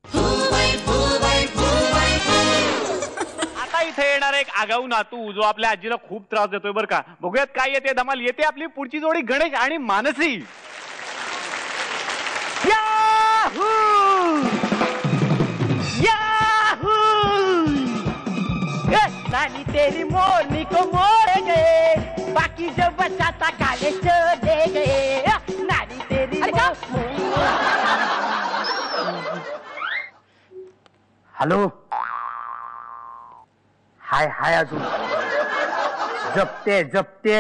आता इथे येणार एक आगाऊ नातू जो आपल्या आजीला खूप त्रास देतोय बरं का. बघूयात काय येते धमाल. येते आपली पुढची जोडी गणेश आणि मानसी. याहू याहू नानी तेरी मोरनी को मोड़ गए, बाकी जो बचा था काले चले गए. नानी तेरी हॅलो. हाय हाय अजून जपते जपते.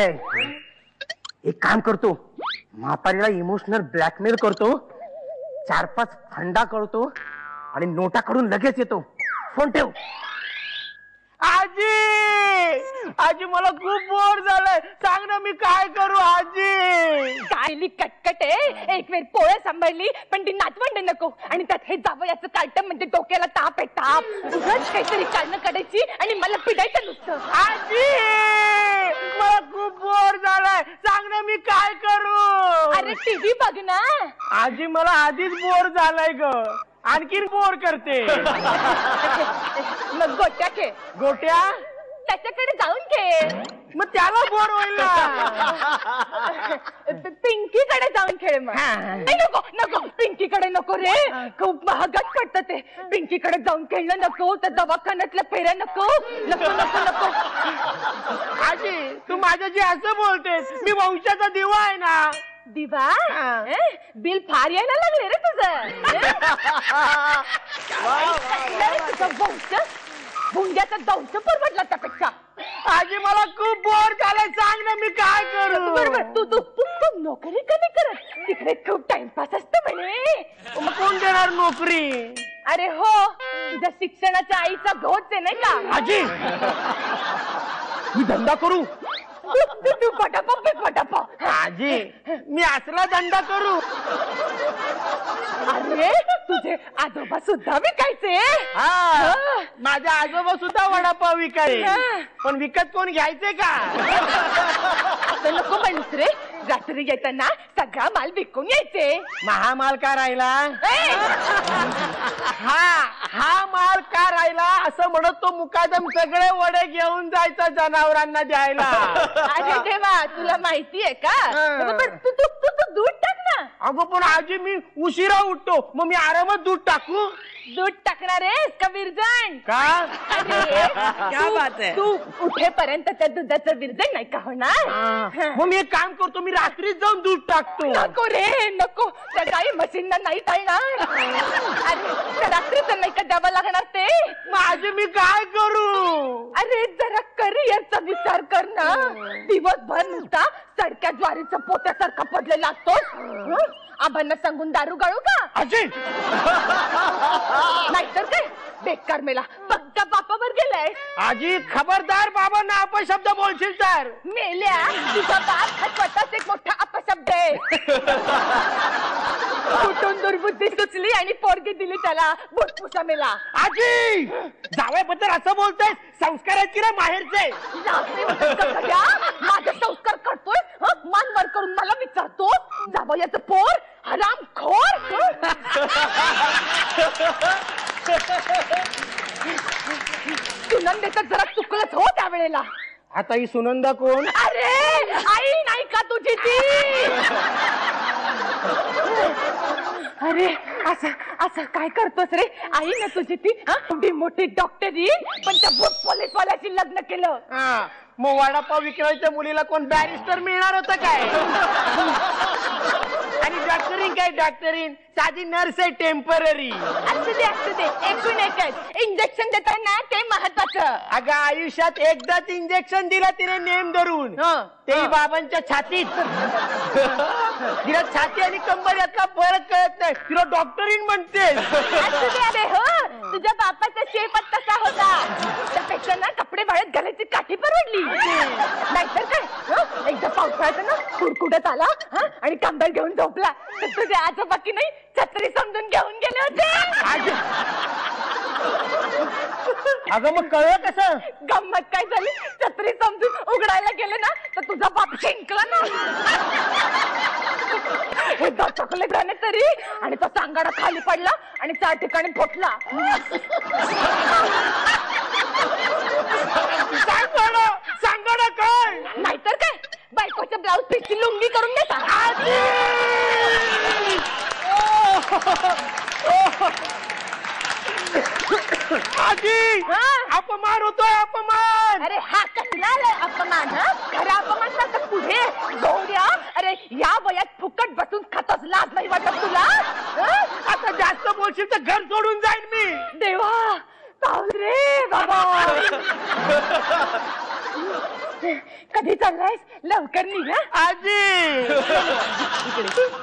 एक काम करतो, म्हातारीला इमोशनल ब्लॅकमेल करतो, 4-5 फंडा करतो आणि नोटा काढून लगेच येतो. फोन ठेव. आजी आजी मला खूप बोर झालंय, सांग ना मी काय करू आजी. कायली कटकट आहे. एक वेळ पोळ्या सांभाळली पण ती नातवंड नको, आणि त्यात हे जावं याचं कार्टन म्हणजे डोक्याला ताप आहे ताप. उगाच काहीतरी काढणं काढायची आणि मला पिडायचं नुसतं. आजी मला खूप बोर झालाय, सांग ना मी काय करू. अरे टीव्ही बघ ना. आजी मला आधीच बोर झालाय ग, आणखीन बोर करते. मग गोट्या खेळ. गोट्या त्याच्याकडे जाऊन खेळ. मग त्याला बोर होईल ना. पिंकीकडे जाऊन खेळ मग. नको नको पिंकीकडे नको रे, खूप महागात पडतं ते. पिंकीकडे जाऊन खेळणं नको, त्या दवाखान्यातल्या फेऱ्या नको नको नको नको. आजी तू माझ्याशी असं बोलतेस, मी वंशाचा दिवा आहे ना. दिवा बिल फार यायला लागले रे तुझं. भुंग्याचा दंश परवडला त्यापेक्षा. आजी मला खूप बोर झालंय, सांग ना मी काय करू. बरोबर तू तू तू तू नोकरी कधी करत, तिकडे खूप टाइमपास असतो म्हणे. मग कोण देणार नोकरी. अरे हो, तुझ्या शिक्षणाच्या आईचा घोच आहे नाही का. आजी मी धंदा करू. तू पटापा. आजी मी असला धंदा करू. अरे तुझे आजोबा सुद्धा विकायचे. हा माझ्या आजोबा सुद्धा वडापाव विकायचे, पण विकत कोण घ्यायचे का. असं नको म्हणूस रे, रात्री येताना सगळा माल विकून यायचे. महामाल का राहिला. हा माल का राहिला असं म्हणत तो मुकादम सगळे वडे घेऊन जायचा जनावरांना द्यायला. अरे देवा तुला माहितीये का. तू तू तू तू दूध टाक ना. अगं पण आजी मी उशिरा उठतो, मग मी आरामात दूध टाकू. दूध टाकणार आहेस का विरजण. का क्या बात आहे. तू उठेपर्यंत त्या दुधाचं विरजण नाही का होणार. मग मी एक काम करतो, मी रात्रीच जाऊन दूध टाकतो. नको रे नको, त्या गाई मशीनला नाही चालणार. अरे रात्रीच नाही का द्यावं लागणार ते. माझे मी काय करू. अरे जरा करिअरचा विचार कर ना. दिवसभर नुसता सडक्या ज्वारीच्या पोत्यासारखा पडलेला असतोस. आबांना सांगून दारू गाळू का. अजय नाहीतर काय बेकार मेला पक्का बापावर गेलाय. आजी खबरदार बाबांना अपशब्द बोलशील तर. मेल्या तुझा बाप हा स्वतःच एक मोठा अपशब्द आहे. कुठून दुर्बुद्धी सुचली आणि पोरगी दिली त्याला बुटपुसा मेला. आजी जावयाबद्दल असं बोलतोय, संस्काराची ना माहेरचे. माझे संस्कार करतोय, मान वर करून मला विचारतो जावयाचं पोर हरामखोर. सुनंदेचं जरा चुकलंच हो त्यावेळेला. आता ही सुनंदा कोण. अरे आई नाही का तुझी ती. अरे असं काय करतोस रे. आई ना तुझी ती एवढी मोठी डॉक्टरी, पण त्या बुट पोलीस वाल्याशी लग्न केलं. मग वडापाव विक्रेत्या मुलीला कोण बॅरिस्टर मिळणार होतं काय. आणि डॉक्टरीन काय डॉक्टरीन साधी नर्स आहे टेम्पररी. असू दे एकूण एकच इंजेक्शन देताना ते महत्वाचं. अगं आयुष्यात एकदाच इंजेक्शन दिला तिने नेम धरून, तेही बाबांच्या छातीत. तिला छाती आणि कंबर यातला फरक कळत नाही, तिला डॉक्टरीन म्हणते. असू दे अरे हो, तुझ्या बापाचा शेपच तसा होता. त्यापेक्षा ना कपडे वाळत घालायची काठी परवडली. नाहीतर काय एकदा पावसाळ्यात ना कुडकुडत आला आणि कंबल घेऊन झोपला तर तुझे आजोबा की नाही छत्री समजून घेऊन गेले होते. अगं मग कळलं कसं? गंमत काय झाली, छत्री समजून उघडायला गेले ना तर तुझा बाप शिंकला ना. एकदा चॉकलेट झाले तरी आणि तो सांगाडा खाली पडला आणि 4 ठिकाणी फुटला. सांगा काय? नाहीतर काय, बायकोच्या ब्लाऊज पीसची लुंगी करून देता. आजी अपमान होतोय, अपमान. अरे हा कसला अपमान? खरा अपमान ना तर पुढे गौऱ्या. अरे या वयात फुकट बसून खातोस, लाज नाही वाटत तुला? आता जास्त बोलशील तर घर सोडून जाईन मी. देवा रे बाबा. कधी चाललायस? लवकर निघा. आजी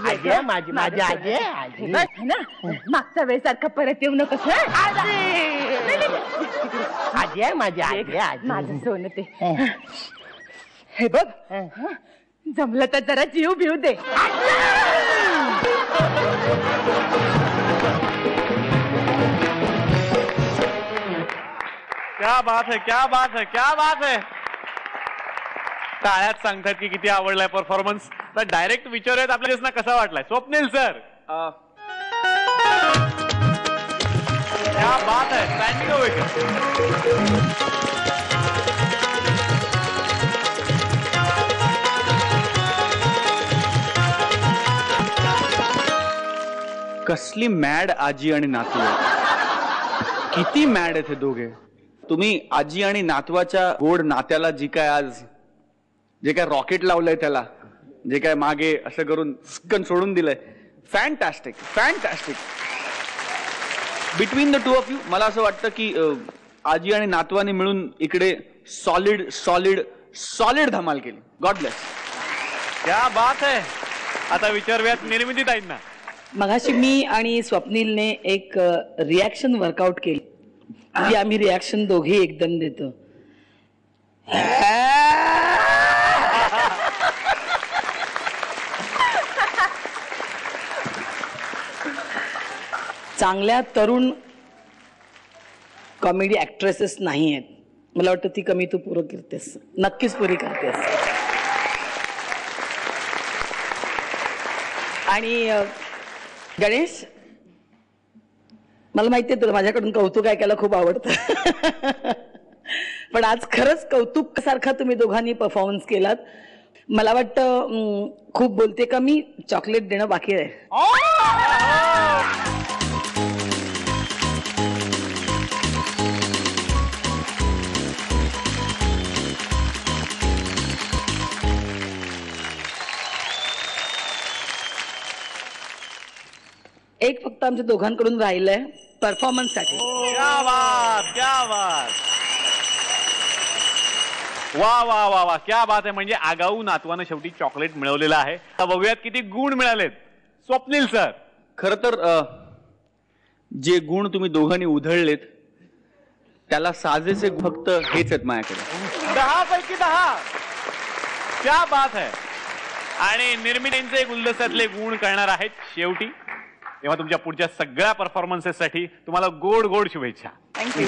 आजी माझी माझी आजी आजी ना मागच्या वेळेसारखं परत येऊ नकोस. आजी आहे माझी आजी आजी. माझं सोनं ते. हे बघ, जमलं तर जरा जीव भिव दे. क्या बात है, क्या बात है, क्या बात है. टाळ्यात सांगतात की किती आवडलाय परफॉर्मन्स. तर डायरेक्ट विचारूयात आपल्या दिसना कसा वाटलाय. स्वप्नील सर. क्या बात है, स्टँडिंग ओवेशन. कसली मॅड आजी आणि नातू आहे. किती मॅड आहेत हे दोघे. तुम्ही आजी आणि नातवाच्या गोड नात्याला जी काय आज जे काय रॉकेट लावलंय, त्याला जे काय मागे असं करून स्कन सोडून दिलंय, fantastic fantastic. Between the two of you मला असं वाटतं की आजी आणि नातवाने मिळून इकडे सॉलिड सॉलिड सॉलिड धमाल केली. God bless. क्या बात है. आता विचारूयात निर्मिती ताईंना. मगाशी मी आणि स्वप्नीलने एक रिॲक्शन वर्कआउट केली. ती आम्ही रिॲक्शन दोघे एकदम देतो. चांगल्या तरुण कॉमेडी ऍक्ट्रेसेस नाही आहेत. मला वाटतं ती कमी तू पुरं करतेस, नक्कीच पुरी करतेस. आणि गणेश, मला माहिती आहे तुला माझ्याकडून कौतुक ऐकायला खूप आवडतं. पण आज खरंच कौतुक सारखा तुम्ही दोघांनी परफॉर्मन्स केलात. मला वाटतं खूप बोलते का मी, चॉकलेट देणं बाकी आहे. एक फक्त आमच्या दोघांकडून राहिलंय परफॉर्मन्स साठी. क्या बात, क्या बात. वा वा वा वा, क्या बात आहे. म्हणजे आगाऊ नातवानं शेवटी चॉकलेट मिळवलेलं आहे. आता बघूयात किती गुण मिळालेत. स्वप्नील सर. खर तर जे गुण तुम्ही दोघांनी उधळलेत त्याला साजेसे फक्त हेच आहेत माझ्याकडे. 10 पैकी 10. क्या बात है. आणि निर्मितींचे गुलदस्त्यातले गुण कळणार आहेत शेवटी. तेव्हा तुमच्या पुढच्या सगळ्या परफॉर्मन्सेससाठी तुम्हाला गोड गोड शुभेच्छा. थँक्यू.